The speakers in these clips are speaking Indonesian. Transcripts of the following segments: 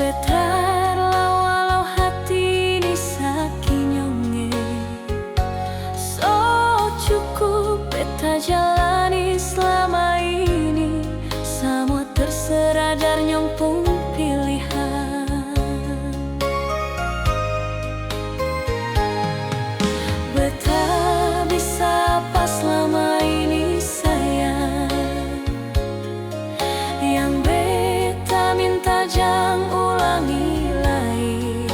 Betar walau hati ini sakinyonge, so cukup beta jalani selama ini. Semua terserah dari nyong pun pilihan. Beta bisa apa selama ini sayang, yang beta minta jangan ulangi lagi.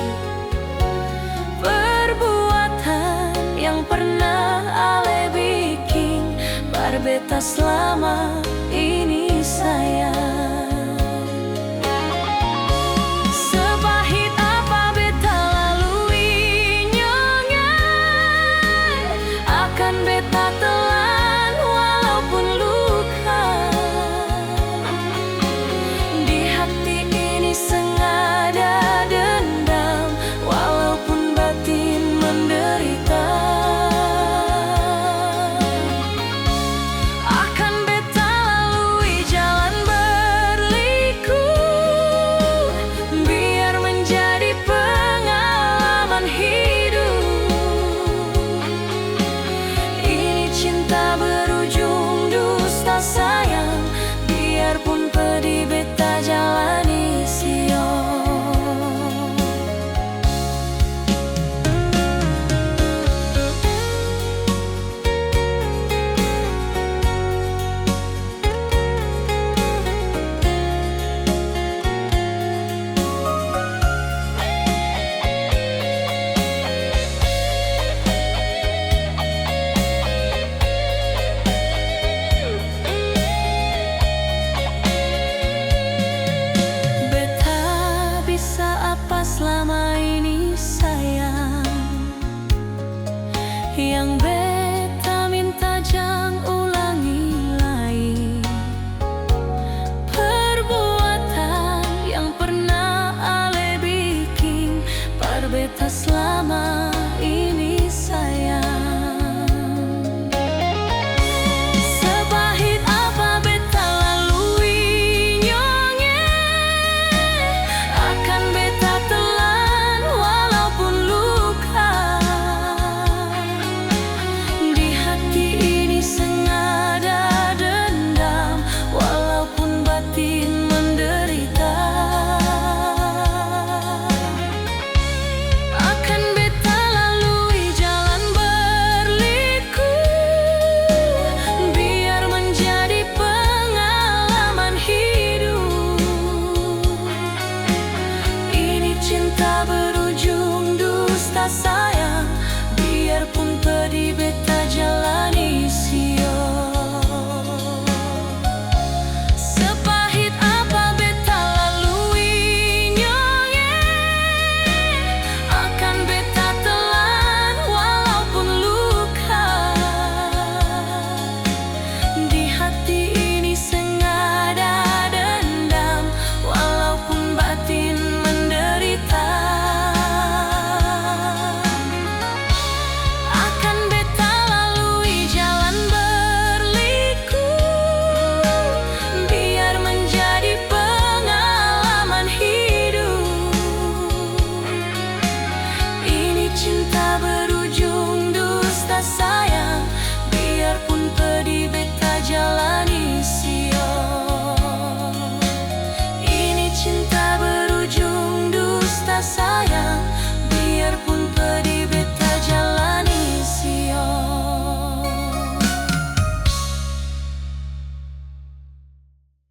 Perbuatan yang pernah ale bikin bar beta selama ini sayang. Sepahit apa beta lalui nyonya, akan beta telan walaupun luka. Di hati ini sengaja dendam, walaupun batin menderita. Akan beta lalui jalan berliku, biar menjadi pengalaman hidup. Ini cinta berujung dusta sayang, biarpun pedih beta jalani sio. Beta bisa apa selama ini sayang, yang beta minta jangan ulangi lagi. Perbuatan yang pernah ale bikin par beta selama